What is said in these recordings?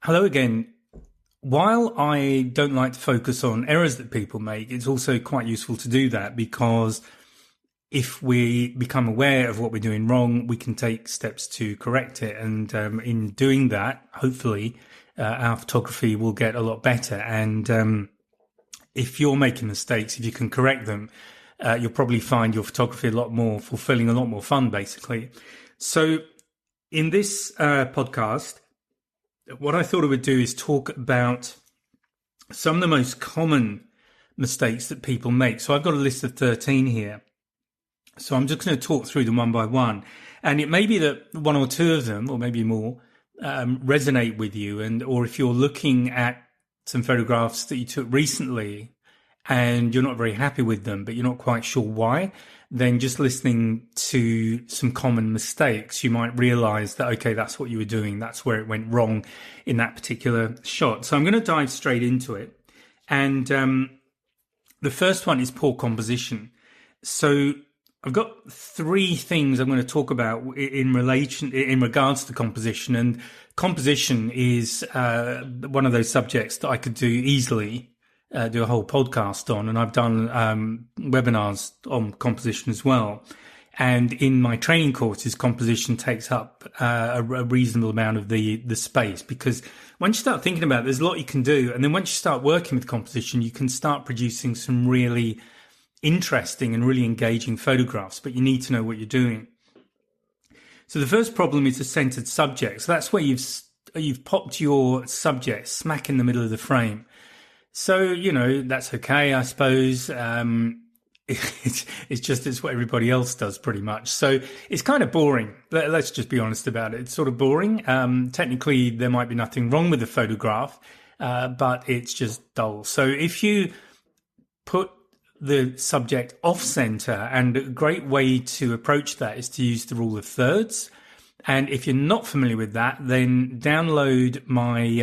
Hello again. While I don't like to focus on errors that people make, it's also quite useful to do that because if we become aware of what we're doing wrong, we can take steps to correct it. And in doing that, hopefully, our photography will get a lot better. And if you're making mistakes, if you can correct them, you'll probably find your photography a lot more fulfilling, a lot more fun, basically. So in this podcast, what I thought I would do is talk about some of the most common mistakes that people make. So I've got a list of 13 here. So I'm just going to talk through them one by one. And it may be that one or two of them, or maybe more, resonate with you. Or if you're looking at some photographs that you took recently and you're not very happy with them, but you're not quite sure why, then just listening to some common mistakes, you might realize that, okay, that's what you were doing. That's where it went wrong in that particular shot. So I'm going to dive straight into it. And the first one is poor composition. So I've got three things I'm going to talk about in regards to composition. And composition is one of those subjects that I could do easily. Do a whole podcast on, and I've done webinars on composition as well. And in my training courses, composition takes up a reasonable amount of the space, because once you start thinking about it, there's a lot you can do. And then once you start working with composition, you can start producing some really interesting and really engaging photographs, but you need to know what you're doing. So the first problem is a centered subject. So that's where you've popped your subject smack in the middle of the frame. So, that's okay, I suppose. It's what everybody else does pretty much. So it's kind of boring. Let's just be honest about it. It's sort of boring. Technically, there might be nothing wrong with the photograph, but it's just dull. So if you put the subject off center, and a great way to approach that is to use the rule of thirds. And if you're not familiar with that, then download my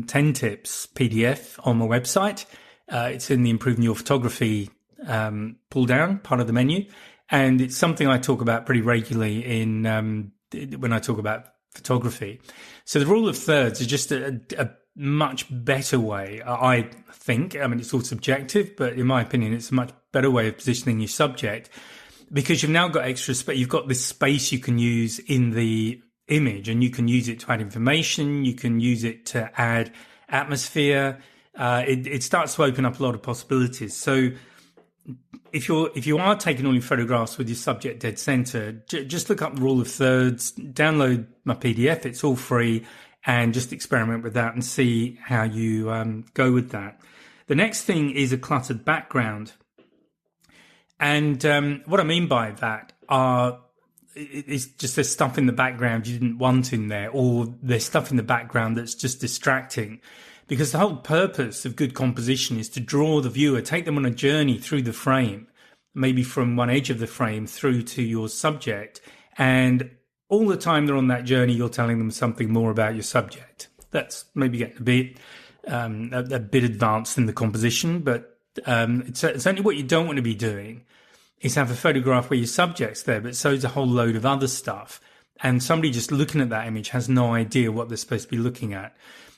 10 tips PDF on my website. It's in the Improving Your Photography pull down part of the menu. And it's something I talk about pretty regularly when I talk about photography. So the rule of thirds is just a much better way, I think. I mean, it's all subjective, but in my opinion, it's a much better way of positioning your subject, because you've now got extra space. You've got this space you can use in the image, and you can use it to add information. You can use it to add atmosphere. It starts to open up a lot of possibilities. So if you are taking all your photographs with your subject dead center, just look up the rule of thirds, download my PDF. It's all free, and just experiment with that and see how you go with that. The next thing is a cluttered background. And what I mean by that is just there's stuff in the background you didn't want in there, or there's stuff in the background that's just distracting. Because the whole purpose of good composition is to draw the viewer, take them on a journey through the frame, maybe from one edge of the frame through to your subject. And all the time they're on that journey, you're telling them something more about your subject. That's maybe getting a bit advanced in the composition, but it's certainly what you don't want to be doing is have a photograph where your subject's there, but so's a whole load of other stuff. And somebody just looking at that image has no idea what they're supposed to be looking at.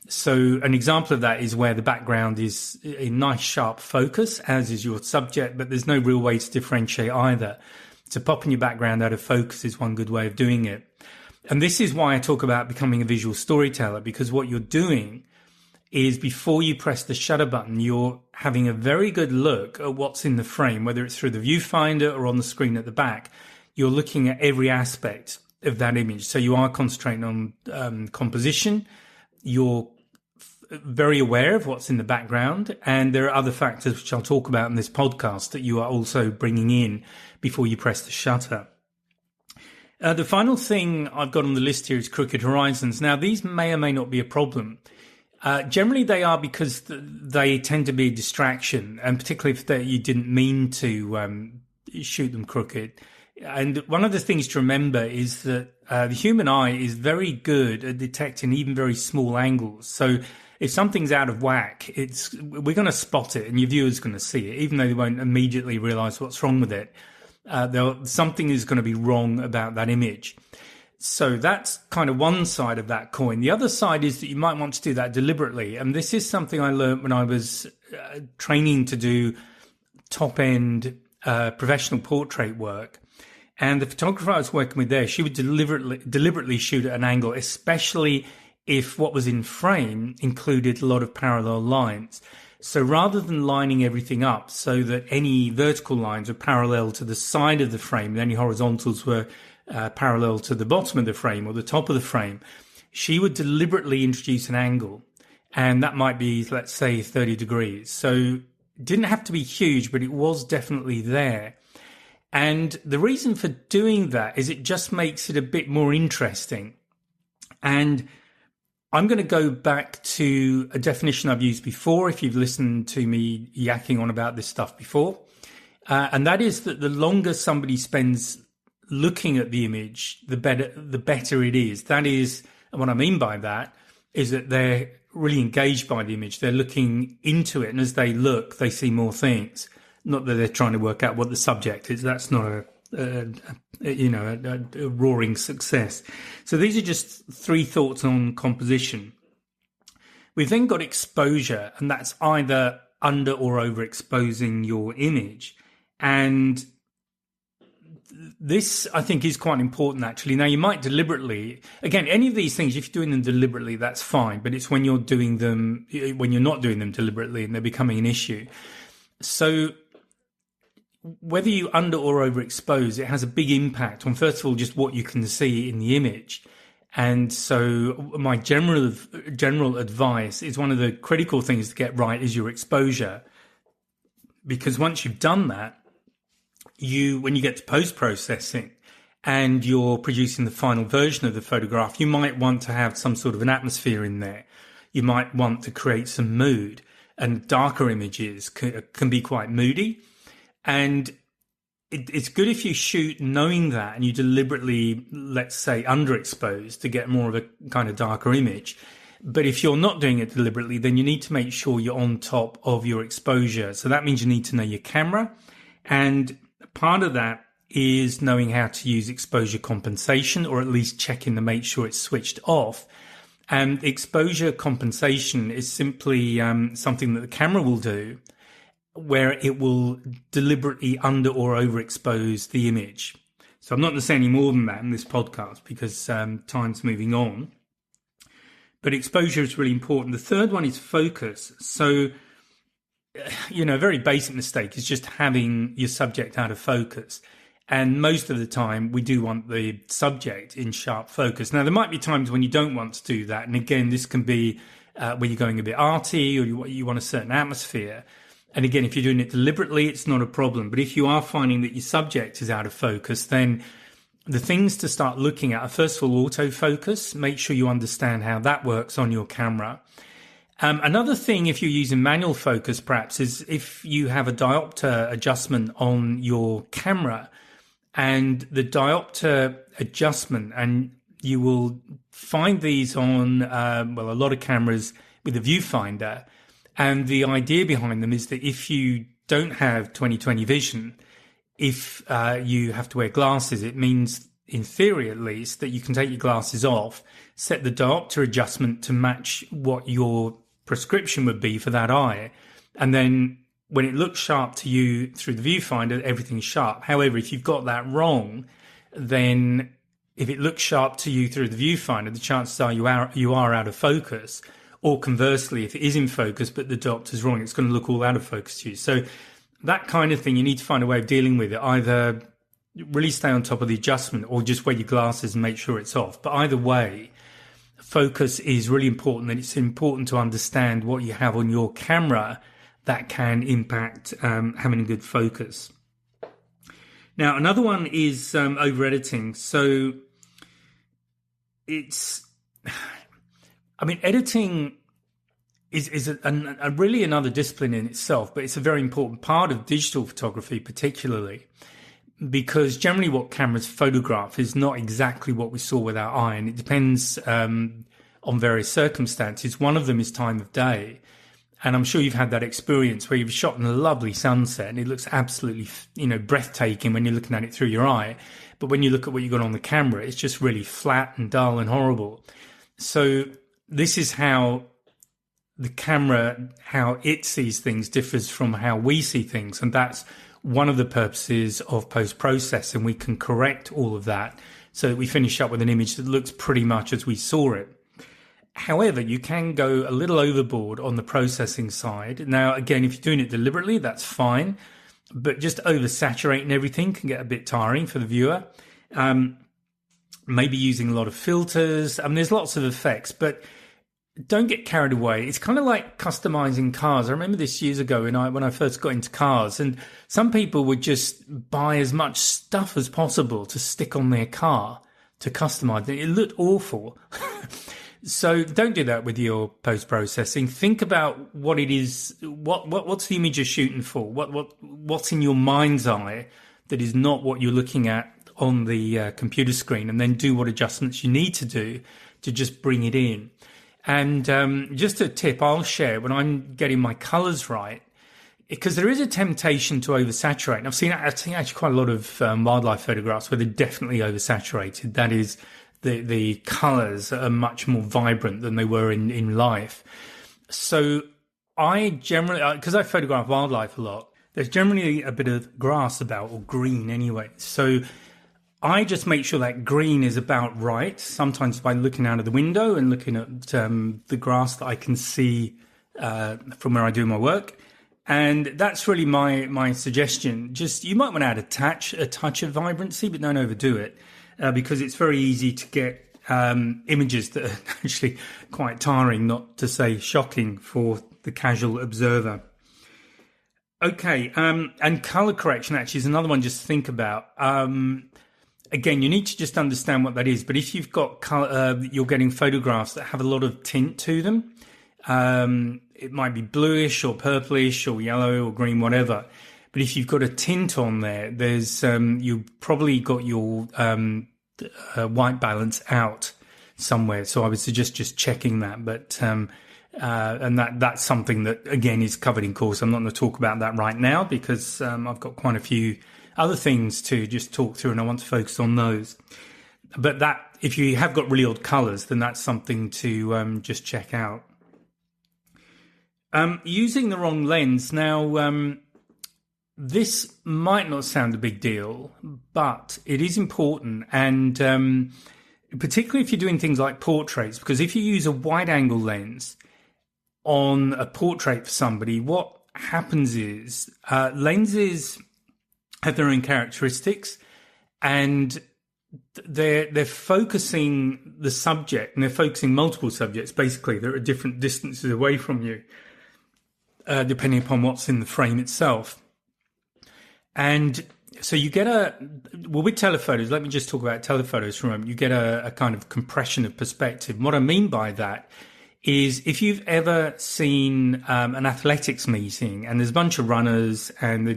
So an example of that is where the background is a nice sharp focus, as is your subject, but there's no real way to differentiate either. So popping your background out of focus is one good way of doing it. And this is why I talk about becoming a visual storyteller, because what you're doing is before you press the shutter button, you're having a very good look at what's in the frame, whether it's through the viewfinder or on the screen at the back. You're looking at every aspect of that image. So you are concentrating on composition. You're very aware of what's in the background. And there are other factors which I'll talk about in this podcast that you are also bringing in before you press the shutter. The final thing I've got on the list here is crooked horizons. Now, these may or may not be a problem. Generally, they are because they tend to be a distraction, and particularly if you didn't mean to shoot them crooked. And one of the things to remember is that the human eye is very good at detecting even very small angles. So if something's out of whack, we're going to spot it, and your viewer's going to see it, even though they won't immediately realize what's wrong with it. Something is going to be wrong about that image. So that's kind of one side of that coin. The other side is that you might want to do that deliberately. And this is something I learned when I was training to do top-end professional portrait work. And the photographer I was working with there, she would deliberately shoot at an angle, especially if what was in frame included a lot of parallel lines. So rather than lining everything up so that any vertical lines were parallel to the side of the frame, and any horizontals were parallel to the bottom of the frame or the top of the frame, she would deliberately introduce an angle. And that might be, let's say, 30 degrees. So it didn't have to be huge, but it was definitely there. And the reason for doing that is it just makes it a bit more interesting. And I'm going to go back to a definition I've used before, if you've listened to me yakking on about this stuff before. And that is that the longer somebody spends looking at the image, the better it is. That is, and what I mean by that is that they're really engaged by the image. They're looking into it, and as they look, they see more things. Not that they're trying to work out what the subject is. That's not a roaring success. So these are just three thoughts on composition. We've then got exposure, and that's either under or overexposing your image. And this, I think, is quite important, actually. Now, you might deliberately, again, any of these things, if you're doing them deliberately, that's fine. But it's when you're not doing them deliberately and they're becoming an issue. So whether you under or overexpose, it has a big impact on, first of all, just what you can see in the image. And so my general advice is, one of the critical things to get right is your exposure. Because once you've done that, when you get to post-processing and you're producing the final version of the photograph, you might want to have some sort of an atmosphere in there. You might want to create some mood, and darker images can be quite moody. And it's good if you shoot knowing that, and you deliberately, let's say, underexpose to get more of a kind of darker image. But if you're not doing it deliberately, then you need to make sure you're on top of your exposure. So that means you need to know your camera, and part of that is knowing how to use exposure compensation, or at least checking to make sure it's switched off. And exposure compensation is simply something that the camera will do, where it will deliberately under or overexpose the image. So I'm not going to say any more than that in this podcast because time's moving on. But exposure is really important. The third one is focus. So, a very basic mistake is just having your subject out of focus. And most of the time, we do want the subject in sharp focus. Now, there might be times when you don't want to do that. And again, this can be when you're going a bit arty, or you want a certain atmosphere. And again, if you're doing it deliberately, it's not a problem. But if you are finding that your subject is out of focus, then the things to start looking at are, first of all, autofocus. Make sure you understand how that works on your camera. Another thing, if you're using manual focus, perhaps, is if you have a diopter adjustment on your camera, and the diopter adjustment, and you will find these on, a lot of cameras with a viewfinder. And the idea behind them is that if you don't have 20/20 vision, if you have to wear glasses, it means, in theory at least, that you can take your glasses off, set the diopter adjustment to match what your prescription would be for that eye, and then when it looks sharp to you through the viewfinder, everything's sharp. However, if you've got that wrong, then if it looks sharp to you through the viewfinder, the chances are you are out of focus. Or conversely, if it is in focus but the diopter's wrong, it's going to look all out of focus to you. So that kind of thing, you need to find a way of dealing with it. Either really stay on top of the adjustment, or just wear your glasses and make sure it's off. But either way, focus is really important, and it's important to understand what you have on your camera that can impact having a good focus. Now, another one is over-editing. So editing is a really another discipline in itself, but it's a very important part of digital photography, particularly because generally what cameras photograph is not exactly what we saw with our eye, and it depends on various circumstances. One of them is time of day. And I'm sure you've had that experience where you've shot in a lovely sunset and it looks absolutely, breathtaking when you're looking at it through your eye. But when you look at what you got on the camera, it's just really flat and dull and horrible. So this is how the camera, how it sees things differs from how we see things. And that's one of the purposes of post-processing. We can correct all of that so that we finish up with an image that looks pretty much as we saw it. However, you can go a little overboard on the processing side. Now, again, if you're doing it deliberately, that's fine. But just oversaturating everything can get a bit tiring for the viewer. Maybe using a lot of filters. There's lots of effects, but don't get carried away. It's kind of like customizing cars. I remember this years ago when I first got into cars, and some people would just buy as much stuff as possible to stick on their car to customize it. It looked awful. So don't do that with your post-processing. Think about what it is, what's the image you're shooting for? What's in your mind's eye that is not what you're looking at on the computer screen, and then do what adjustments you need to do to just bring it in. And just a tip I'll share when I'm getting my colors right, because there is a temptation to oversaturate. And I've seen actually quite a lot of wildlife photographs where they're definitely oversaturated. That is, the colors are much more vibrant than they were in life. So I generally, because I photograph wildlife a lot, there's generally a bit of grass about, or green anyway. So I just make sure that green is about right, sometimes by looking out of the window and looking at the grass that I can see from where I do my work. And that's really my suggestion. Just, you might want to add a touch of vibrancy, but don't overdo it, because it's very easy to get images that are actually quite tiring, not to say shocking, for the casual observer. Okay, and color correction actually is another one just to think about. Again, you need to just understand what that is. But if you've got you're getting photographs that have a lot of tint to them, it might be bluish or purplish or yellow or green, whatever. But if you've got a tint on there, there's you've probably got your white balance out somewhere. So I would suggest just checking that. But and that's something that, again, is covered in course. I'm not going to talk about that right now because I've got quite a few other things to just talk through, and I want to focus on those. But that, if you have got really odd colors, then that's something to just check out. Using the wrong lens. Now, this might not sound a big deal, but it is important. And particularly if you're doing things like portraits, because if you use a wide angle lens on a portrait for somebody, what happens is lenses have their own characteristics, and they're focusing the subject, and they're focusing multiple subjects, basically. They're at different distances away from you, depending upon what's in the frame itself. And so you get with telephotos, let me just talk about telephotos for a moment. You get a kind of compression of perspective. And what I mean by that is, if you've ever seen an athletics meeting and there's a bunch of runners and they're,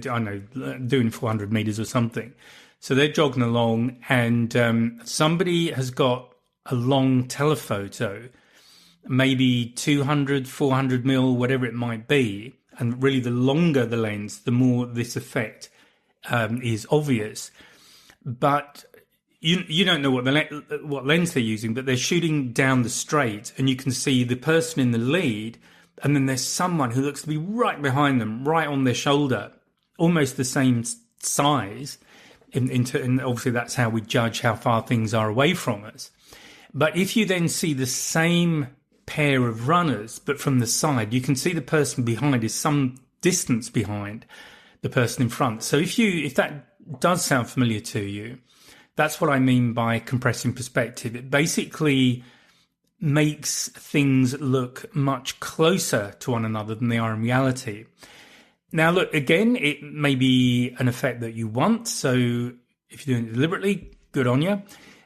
doing 400 meters or something. So they're jogging along, and somebody has got a long telephoto, maybe 200, 400 mil, whatever it might be. And really, the longer the lens, the more this effect is obvious. But you don't know what lens they're using, but they're shooting down the straight, and you can see the person in the lead, and then there's someone who looks to be right behind them, right on their shoulder, almost the same size. And obviously that's how we judge how far things are away from us. But if you then see the same pair of runners, but from the side, you can see the person behind is some distance behind the person in front. So if that does sound familiar to you, that's what I mean by compressing perspective. It basically makes things look much closer to one another than they are in reality. Now, look, again, it may be an effect that you want. So if you're doing it deliberately, good on you.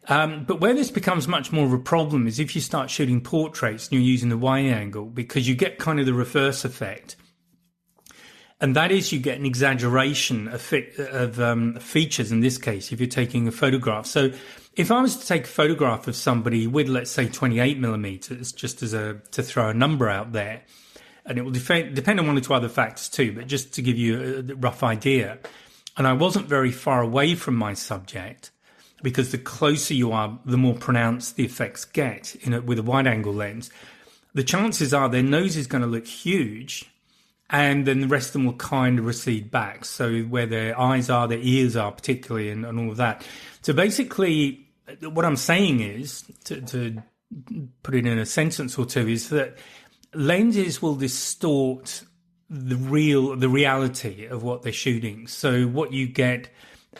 But where this becomes much more of a problem is if you start shooting portraits and you're using the wide angle, because you get kind of the reverse effect. And that is, you get an exaggeration of features in this case, if you're taking a photograph. So if I was to take a photograph of somebody with, let's say, 28 millimeters, just to throw a number out there, and it will depend on one or two other factors too, but just to give you a rough idea. And I wasn't very far away from my subject, because the closer you are, the more pronounced the effects get with a wide angle lens. The chances are their nose is going to look huge, and then the rest of them will kind of recede back. So where their eyes are, their ears are particularly, and all of that. So basically, what I'm saying is, to put it in a sentence or two, is that lenses will distort the reality of what they're shooting. So what you get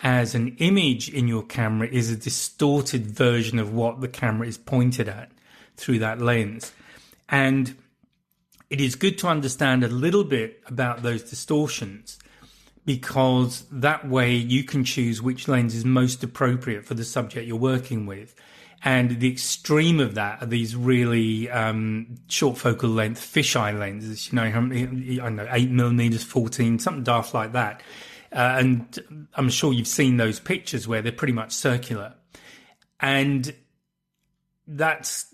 as an image in your camera is a distorted version of what the camera is pointed at through that lens. And it is good to understand a little bit about those distortions, because that way you can choose which lens is most appropriate for the subject you're working with. And the extreme of that are these really short focal length fisheye lenses, I don't know, 8mm, 14, something daft like that. And I'm sure you've seen those pictures where they're pretty much circular. And that's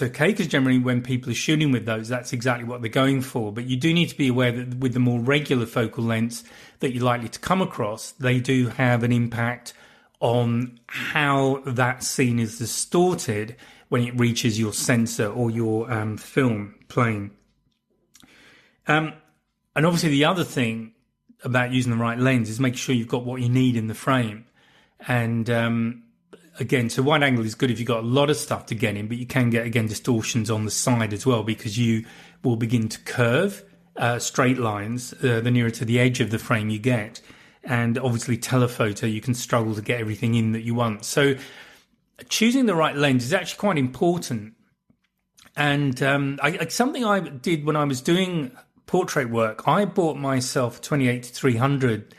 okay, because generally when people are shooting with those, that's exactly what they're going for. But you do need to be aware that with the more regular focal lengths that you're likely to come across, they do have an impact on how that scene is distorted when it reaches your sensor or your film plane. And obviously the other thing about using the right lens is making sure you've got what you need in the frame. And again, so wide angle is good if you've got a lot of stuff to get in, but you can get, again, distortions on the side as well, because you will begin to curve straight lines the nearer to the edge of the frame you get. And obviously telephoto, you can struggle to get everything in that you want. So choosing the right lens is actually quite important. And something I did when I was doing portrait work, I bought myself a 28-300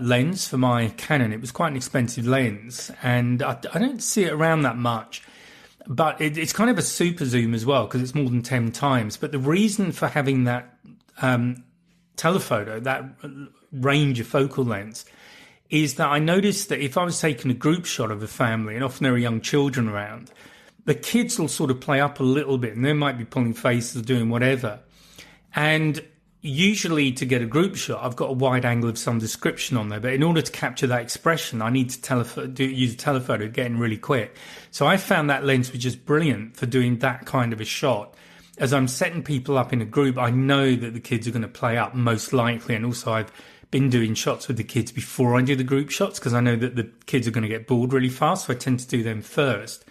lens for my Canon. It was quite an expensive lens, and I don't see it around that much. But it's kind of a super zoom as well, because it's more than 10 times. But the reason for having that telephoto, that range of focal lengths, is that I noticed that if I was taking a group shot of a family, and often there are young children around, the kids will sort of play up a little bit, and they might be pulling faces or doing whatever. And usually to get a group shot, I've got a wide angle of some description on there, but in order to capture that expression, I need to use a telephoto getting really quick. So I found that lens was just brilliant for doing that kind of a shot. As I'm setting people up in a group, I know that the kids are going to play up most likely, and also I've been doing shots with the kids before I do the group shots, because I know that the kids are going to get bored really fast, so I tend to do them first.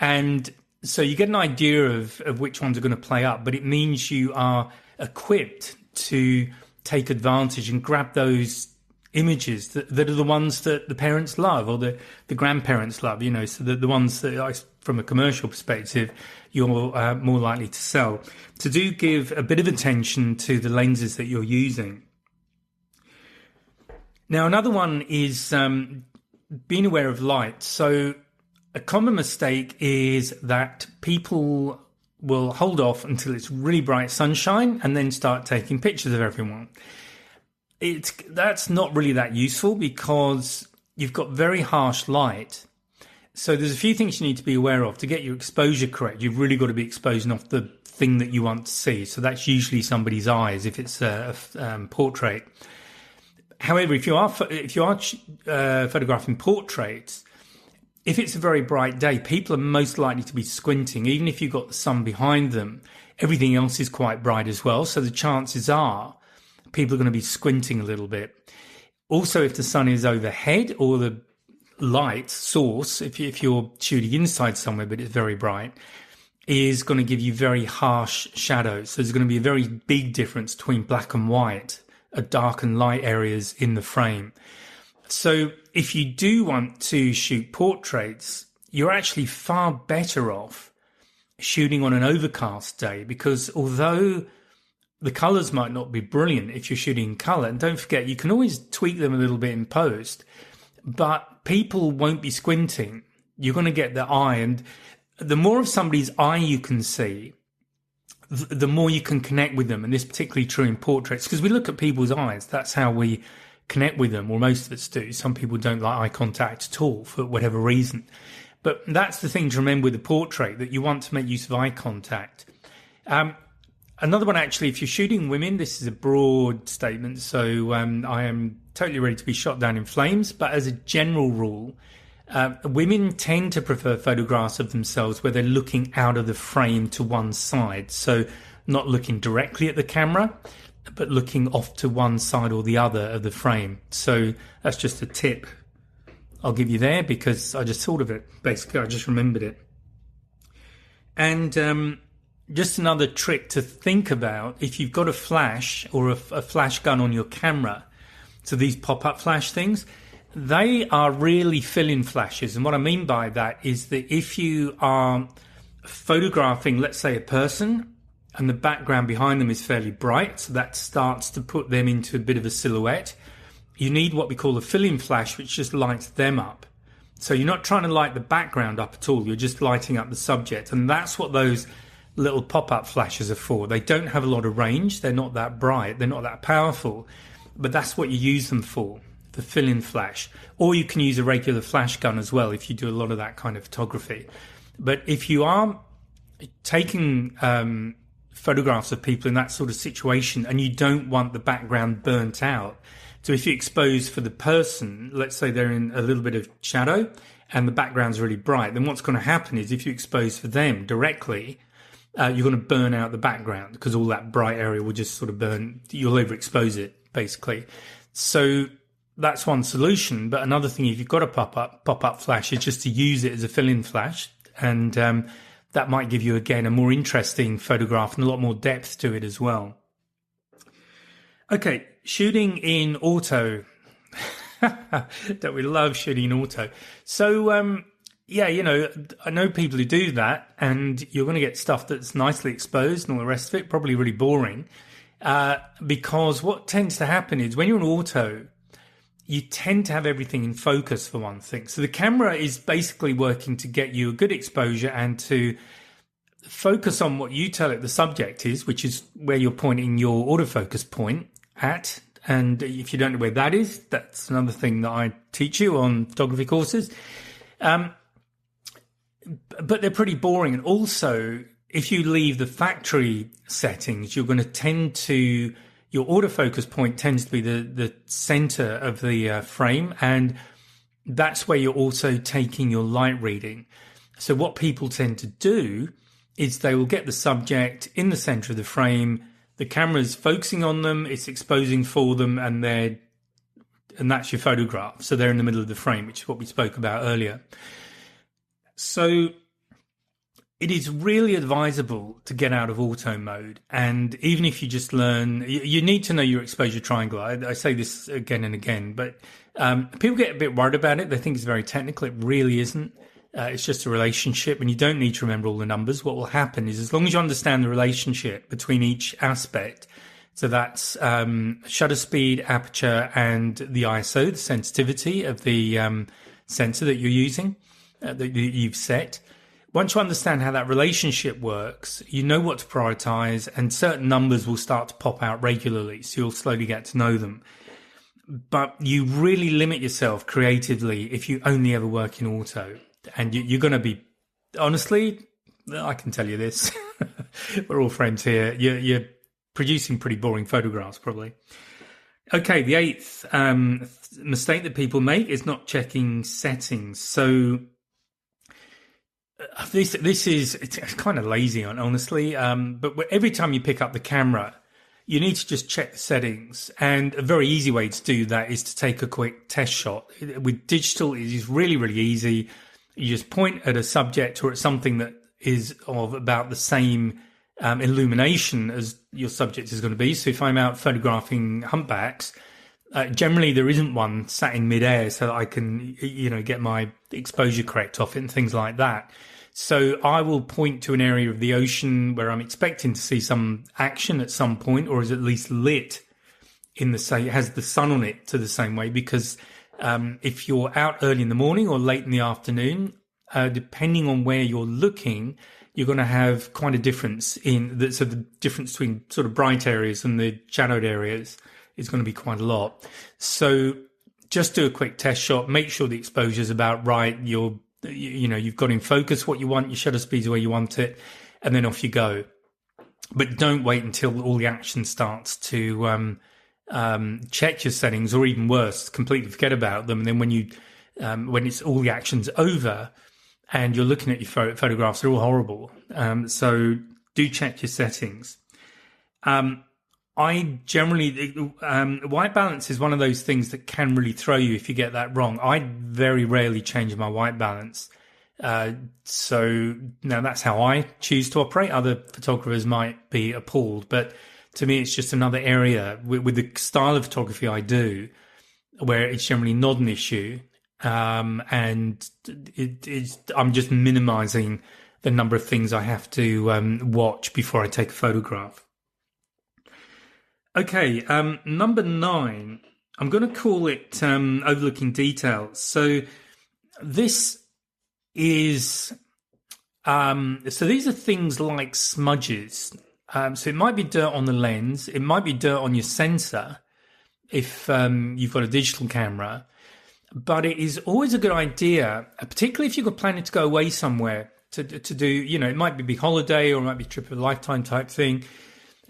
And so you get an idea of which ones are going to play up, but it means you are equipped to take advantage and grab those images that are the ones that the parents love, or the grandparents love, so the ones that, from a commercial perspective, you're more likely to sell. To do give a bit of attention to the lenses that you're using. Now, another one is being aware of light. So a common mistake is that people will hold off until it's really bright sunshine and then start taking pictures of everyone. That's not really that useful, because you've got very harsh light. So there's a few things you need to be aware of. To get your exposure correct, you've really got to be exposing off the thing that you want to see. So that's usually somebody's eyes if it's a portrait. However, if you are photographing portraits, if it's a very bright day, people are most likely to be squinting. Even if you've got the sun behind them, everything else is quite bright as well. So the chances are people are going to be squinting a little bit. Also, if the sun is overhead, or the light source, if you're shooting inside somewhere but it's very bright, is going to give you very harsh shadows. So there's going to be a very big difference between black and white, dark and light areas in the frame. So if you do want to shoot portraits, you're actually far better off shooting on an overcast day, because although the colours might not be brilliant if you're shooting in colour, and don't forget, you can always tweak them a little bit in post, but people won't be squinting. You're going to get their eye, and the more of somebody's eye you can see, the more you can connect with them. And this is particularly true in portraits, because we look at people's eyes. That's how we connect with them, or most of us do. Some people don't like eye contact at all for whatever reason. But that's the thing to remember with a portrait, that you want to make use of eye contact. Another one, actually, if you're shooting women, this is a broad statement. So I am totally ready to be shot down in flames. But as a general rule, women tend to prefer photographs of themselves where they're looking out of the frame to one side. So not looking directly at the camera, but looking off to one side or the other of the frame. So that's just a tip I'll give you there because I just thought of it. Basically, I just remembered it. And just another trick to think about, if you've got a flash or a flash gun on your camera, so these pop-up flash things, they are really fill-in flashes. And what I mean by that is that if you are photographing, let's say, a person, and the background behind them is fairly bright, so that starts to put them into a bit of a silhouette, you need what we call a fill-in flash, which just lights them up. So you're not trying to light the background up at all, you're just lighting up the subject. And that's what those little pop-up flashes are for. They don't have a lot of range, they're not that bright, they're not that powerful, but that's what you use them for, the fill-in flash. Or you can use a regular flash gun as well if you do a lot of that kind of photography. But if you are taking photographs of people in that sort of situation and you don't want the background burnt out, so if you expose for the person, let's say they're in a little bit of shadow and the background's really bright, then what's going to happen is if you expose for them directly, you're going to burn out the background because all that bright area will just sort of burn, you'll overexpose it basically. So that's one solution. But another thing, if you've got a pop-up flash, is just to use it as a fill-in flash. And that might give you, again, a more interesting photograph and a lot more depth to it as well. Okay, shooting in auto. Don't we love shooting in auto? So, yeah, you know, I know people who do that, and you're going to get stuff that's nicely exposed and all the rest of it, probably really boring. Because what tends to happen is when you're in auto, you tend to have everything in focus for one thing. So the camera is basically working to get you a good exposure and to focus on what you tell it the subject is, which is where you're pointing your autofocus point at. And if you don't know where that is, that's another thing that I teach you on photography courses. But they're pretty boring. And also, if you leave the factory settings, you're going to tend to, your autofocus point tends to be the center of the frame. And that's where you're also taking your light reading. So what people tend to do is they will get the subject in the center of the frame. The camera's focusing on them, it's exposing for them, and that's your photograph. So they're in the middle of the frame, which is what we spoke about earlier. So it is really advisable to get out of auto mode. And even if you just learn, you need to know your exposure triangle. I say this again and again, but people get a bit worried about it. They think it's very technical. It really isn't. It's just a relationship, and you don't need to remember all the numbers. What will happen is, as long as you understand the relationship between each aspect, so that's shutter speed, aperture, and the ISO, the sensitivity of the sensor that you're using, that you've set. Once you understand how that relationship works, you know what to prioritize, and certain numbers will start to pop out regularly, so you'll slowly get to know them. But you really limit yourself creatively if you only ever work in auto. And you're going to be, honestly, I can tell you this, we're all friends here, you're producing pretty boring photographs probably. Okay, the eighth mistake that people make is not checking settings. So this is, it's kind of lazy, honestly, but every time you pick up the camera, you need to just check the settings. And a very easy way to do that is to take a quick test shot. With digital, it is really, really easy. You just point at a subject or at something that is of about the same illumination as your subject is going to be. So if I'm out photographing humpbacks, generally there isn't one sat in midair so that I can, get my exposure correct off it and things like that. So I will point to an area of the ocean where I'm expecting to see some action at some point, or is at least lit in the same, it has the sun on it to the same way, because if you're out early in the morning or late in the afternoon, depending on where you're looking, you're going to have quite a difference so the difference between sort of bright areas and the shadowed areas is going to be quite a lot. So just do a quick test shot, make sure the exposure is about right. You've got in focus what you want, your shutter speed's where you want it, and then off you go. but don't wait until all the action starts to check your settings, or even worse, completely forget about them. And then when it's all the action's over and you're looking at your photographs, they're all horrible. So do check your settings. I generally, white balance is one of those things that can really throw you if you get that wrong. I very rarely change my white balance. So now that's how I choose to operate. Other photographers might be appalled, but to me, it's just another area with the style of photography I do where it's generally not an issue. And I'm just minimizing the number of things I have to watch before I take a photograph. Okay, number 9, I'm going to call it overlooking details. So this is, so these are things like smudges. So it might be dirt on the lens. It might be dirt on your sensor if you've got a digital camera. But it is always a good idea, particularly if you're planning to go away somewhere to do, it might be a big holiday or it might be a trip of a lifetime type thing.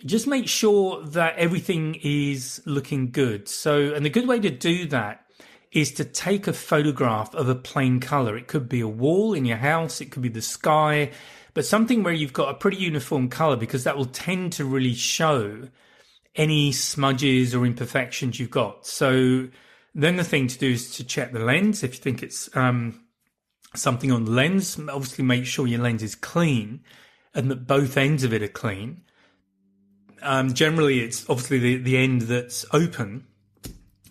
Just make sure that everything is looking good. And the good way to do that is to take a photograph of a plain color. It could be a wall in your house. It could be the sky, but something where you've got a pretty uniform color, because that will tend to really show any smudges or imperfections you've got. So then the thing to do is to check the lens. If you think it's something on the lens, obviously make sure your lens is clean and that both ends of it are clean. Generally, it's obviously the end that's open,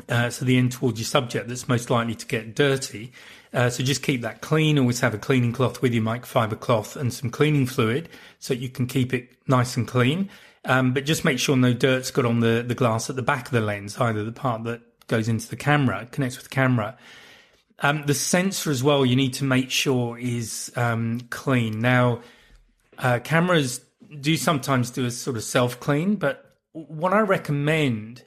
so the end towards your subject that's most likely to get dirty. So just keep that clean. Always have a cleaning cloth with you, microfiber cloth and some cleaning fluid so you can keep it nice and clean. But just make sure no dirt's got on the glass at the back of the lens, either the part that goes into the camera, connects with the camera. The sensor as well, you need to make sure is clean. Now, cameras do sometimes do a sort of self-clean, but what I recommend,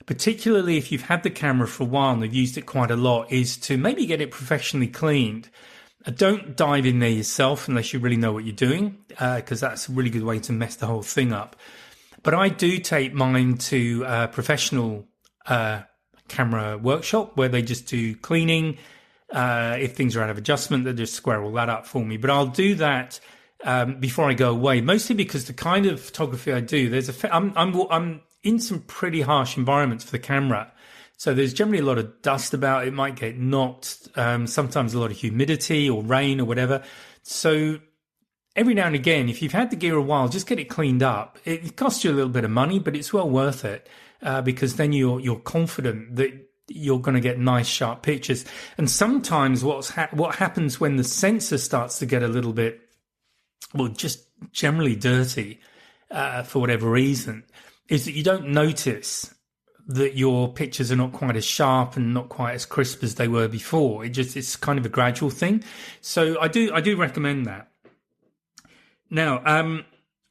particularly if you've had the camera for a while and they've used it quite a lot, is to maybe get it professionally cleaned. Don't dive in there yourself unless you really know what you're doing, because that's a really good way to mess the whole thing up. But I do take mine to a professional camera workshop where they just do cleaning. If things are out of adjustment, they just square all that up for me. But I'll do that before I go away, mostly because the kind of photography I do, I'm in some pretty harsh environments for the camera. So there's generally a lot of dust about. It might get knocked, sometimes a lot of humidity or rain or whatever. So every now and again, if you've had the gear a while, just get it cleaned up. It costs you a little bit of money, but it's well worth it, because then you're confident that you're going to get nice, sharp pictures. And sometimes what happens when the sensor starts to get a little bit, just generally dirty, for whatever reason, is that you don't notice that your pictures are not quite as sharp and not quite as crisp as they were before. It's kind of a gradual thing. So I do recommend that. Now,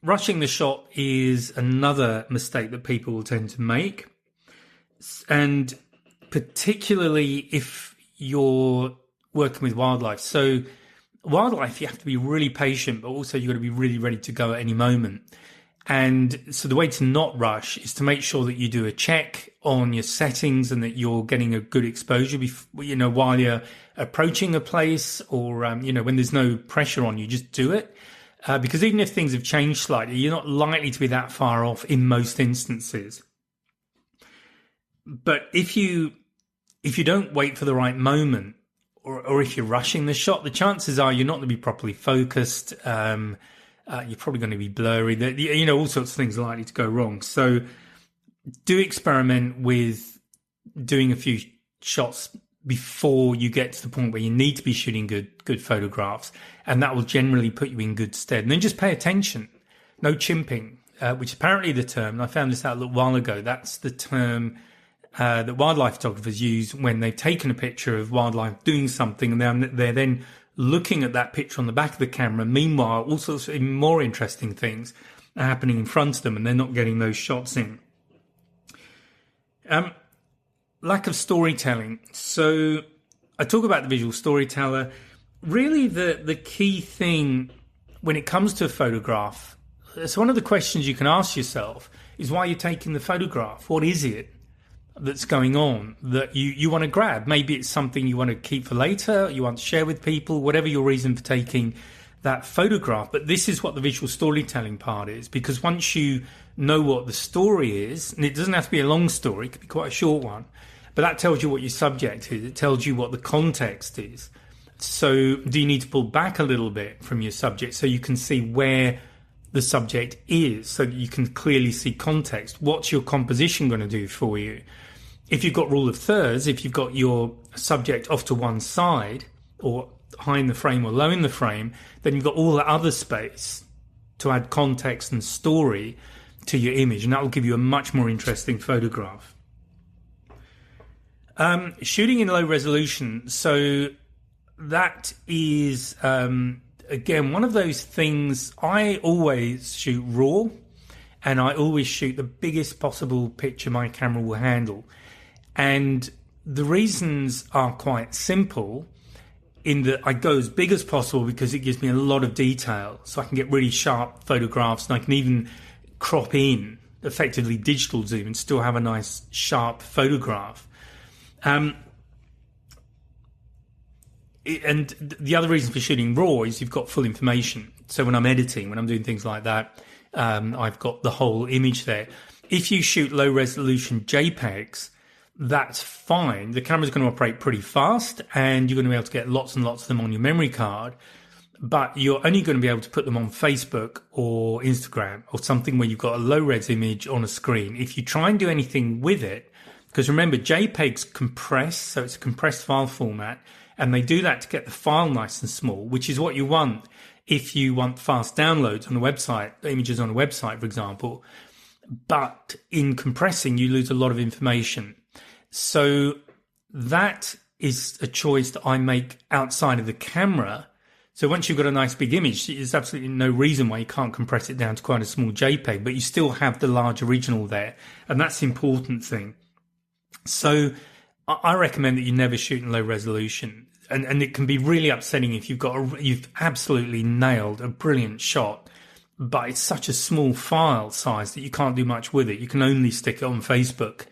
rushing the shot is another mistake that people will tend to make. And particularly if you're working with wildlife. So wildlife, you have to be really patient, but also you've got to be really ready to go at any moment. And so the way to not rush is to make sure that you do a check on your settings and that you're getting a good exposure while you're approaching a place, or, when there's no pressure on you, just do it. Because even if things have changed slightly, you're not likely to be that far off in most instances. But if you don't wait for the right moment, or if you're rushing the shot, the chances are you're not going to be properly focused. You're probably going to be blurry. All sorts of things are likely to go wrong. So do experiment with doing a few shots before you get to the point where you need to be shooting good photographs, and that will generally put you in good stead. And then just pay attention. No chimping, which is apparently the term, and I found this out a little while ago, that's the term that wildlife photographers use when they've taken a picture of wildlife doing something, and they're then looking at that picture on the back of the camera. Meanwhile, all sorts of more interesting things are happening in front of them, and they're not getting those shots in. Lack of storytelling. So I talk about the visual storyteller. Really, the key thing when it comes to a photograph, So one of the questions you can ask yourself is why you're taking the photograph. What is it that's going on that you want to grab? Maybe it's something you want to keep for later, you want to share with people, whatever your reason for taking that photograph. But this is what the visual storytelling part is, because once you know what the story is, and it doesn't have to be a long story, it could be quite a short one, but that tells you what your subject is. It tells you what the context is. So do you need to pull back a little bit from your subject so you can see where the subject is, so that you can clearly see context? What's your composition going to do for you? If you've got rule of thirds, if you've got your subject off to one side or high in the frame or low in the frame, then you've got all the other space to add context and story to your image, and that will give you a much more interesting photograph. Shooting in low resolution. So that is, again, one of those things. I always shoot raw, and I always shoot the biggest possible picture my camera will handle. And the reasons are quite simple, in that I go as big as possible because it gives me a lot of detail. So I can get really sharp photographs, and I can even crop in, effectively digital zoom, and still have a nice sharp photograph. And the other reason for shooting raw is you've got full information. So when I'm editing, when I'm doing things like that, I've got the whole image there. If you shoot low resolution JPEGs, that's fine. The camera's going to operate pretty fast, and you're going to be able to get lots and lots of them on your memory card, but you're only going to be able to put them on Facebook or Instagram or something where you've got a low res image on a screen. If you try and do anything with it, because remember, JPEGs compress, so it's a compressed file format, and they do that to get the file nice and small, which is what you want if you want fast downloads on a website, images on a website, for example. But in compressing, you lose a lot of information. So that is a choice that I make outside of the camera. So once you've got a nice big image, there's absolutely no reason why you can't compress it down to quite a small JPEG, but you still have the large original there. And that's the important thing. So I recommend that you never shoot in low resolution. And it can be really upsetting if you've absolutely nailed a brilliant shot, but it's such a small file size that you can't do much with it. You can only stick it on Facebook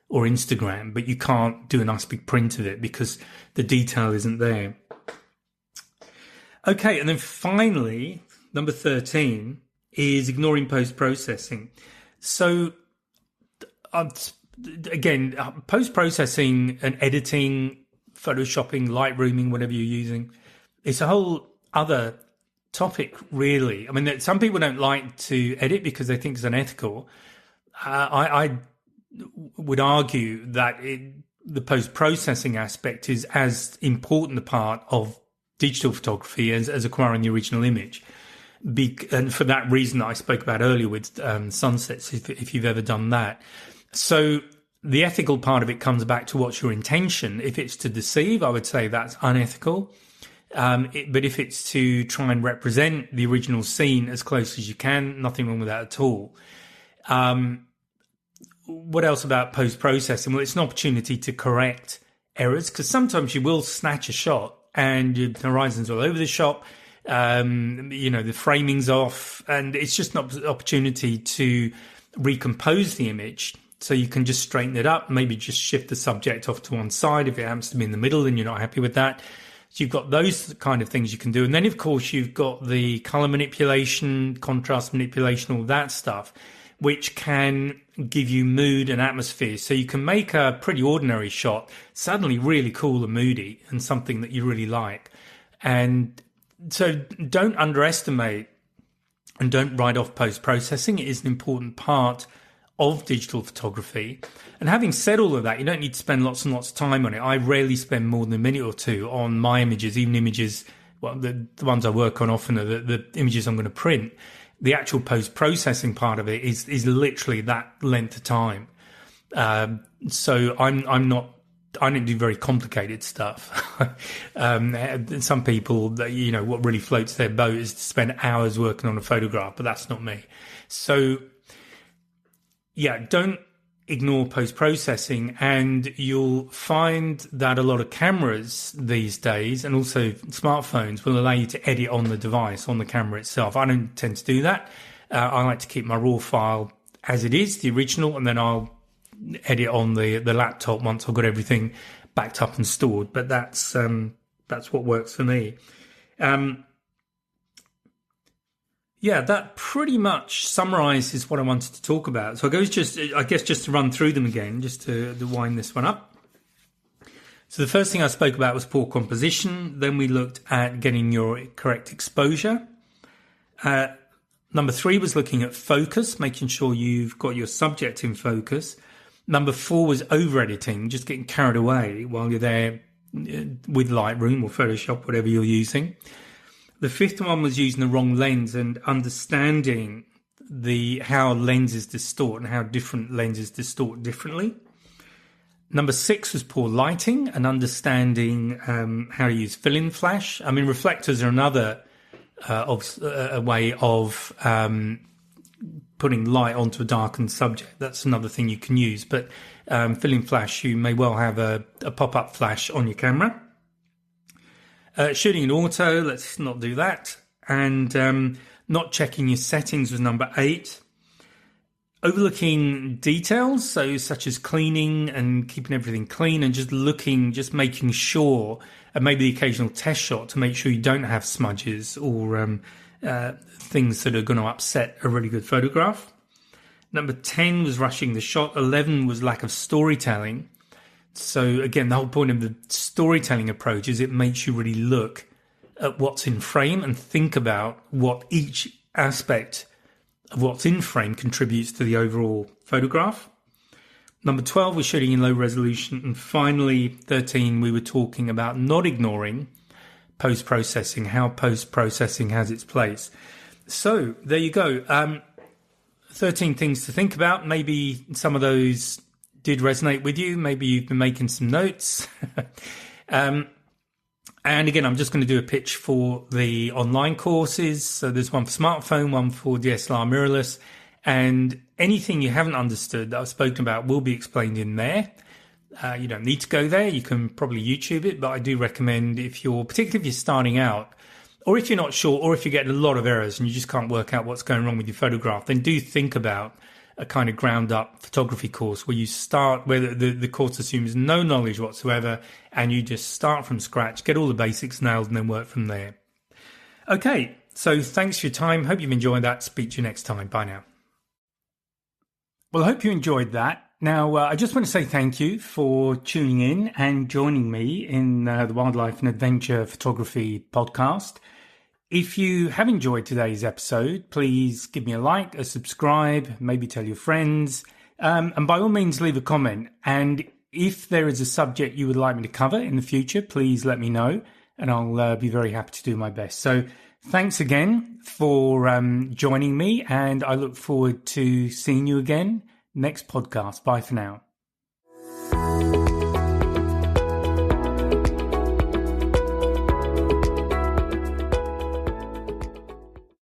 or Instagram, but you can't do a nice big print of it because the detail isn't there. Okay, and then finally, number 13 is ignoring post-processing. So, again, post-processing and editing, photoshopping, lightrooming, whatever you're using, it's a whole other topic, really. I mean, some people don't like to edit because they think it's unethical. I would argue that the post-processing aspect is as important a part of digital photography as acquiring the original image. And for that reason that I spoke about earlier with sunsets, if you've ever done that. So the ethical part of it comes back to what's your intention. If it's to deceive, I would say that's unethical. But if it's to try and represent the original scene as close as you can, nothing wrong with that at all. What else about post-processing? Well, it's an opportunity to correct errors, because sometimes you will snatch a shot and your horizon's all over the shot. The framing's off, and it's just an opportunity to recompose the image. So you can just straighten it up, maybe just shift the subject off to one side if it happens to be in the middle and you're not happy with that. So you've got those kind of things you can do. And then, of course, you've got the color manipulation, contrast manipulation, all that stuff, which can give you mood and atmosphere. So you can make a pretty ordinary shot suddenly really cool and moody and something that you really like. And so don't underestimate and don't write off post-processing. It is an important part of digital photography. And having said all of that, you don't need to spend lots and lots of time on it. I rarely spend more than a minute or two on my images, even images, well, the ones I work on often are the images I'm going to print. The actual post-processing part of it is literally that length of time. So I don't do very complicated stuff. Some people, what really floats their boat is to spend hours working on a photograph, but that's not me. So yeah, don't ignore post-processing, and you'll find that a lot of cameras these days, and also smartphones, will allow you to edit on the device, on the camera itself. I don't tend to do that. I like to keep my raw file as it is, the original, and then I'll edit on the laptop once I've got everything backed up and stored. But that's what works for me. Yeah, that pretty much summarizes what I wanted to talk about. So I guess just to run through them again, just to wind this one up. So the first thing I spoke about was poor composition. Then we looked at getting your correct exposure. Number 3 was looking at focus, making sure you've got your subject in focus. Number 4 was over-editing, just getting carried away while you're there with Lightroom or Photoshop, whatever you're using. The 5th one was using the wrong lens and understanding how lenses distort and how different lenses distort differently. Number 6 was poor lighting and understanding how to use fill-in flash. I mean, reflectors are another a way of putting light onto a darkened subject. That's another thing you can use. But fill-in flash, you may well have a pop-up flash on your camera. Shooting in auto, let's not do that. And not checking your settings was number 8. Overlooking details, so such as cleaning and keeping everything clean and just making sure, and maybe the occasional test shot to make sure you don't have smudges or things that are going to upset a really good photograph. Number 10 was rushing the shot. 11 was lack of storytelling. So again, the whole point of the storytelling approach is it makes you really look at what's in frame and think about what each aspect of what's in frame contributes to the overall photograph. Number 12 was shooting in low resolution. And finally, 13, we were talking about not ignoring post-processing, how post-processing has its place. So there you go. 13 things to think about. Maybe some of those did resonate with you. Maybe you've been making some notes. And again, I'm just going to do a pitch for the online courses. So there's one for smartphone, one for DSLR mirrorless, and anything you haven't understood that I've spoken about will be explained in there. You don't need to go there. You can probably YouTube it, but I do recommend particularly if you're starting out, or if you're not sure, or if you're getting a lot of errors and you just can't work out what's going wrong with your photograph, then do think about a kind of ground up photography course where you start, where the course assumes no knowledge whatsoever and you just start from scratch, get all the basics nailed and then work from there. Okay, so thanks for your time. Hope you've enjoyed that. Speak to you next time. Bye now. Well, I hope you enjoyed that. Now, I just want to say thank you for tuning in and joining me in the Wildlife and Adventure Photography podcast. If you have enjoyed today's episode, please give me a like, a subscribe, maybe tell your friends, and by all means leave a comment. And if there is a subject you would like me to cover in the future, please let me know and I'll be very happy to do my best. So thanks again for joining me, and I look forward to seeing you again next podcast. Bye for now.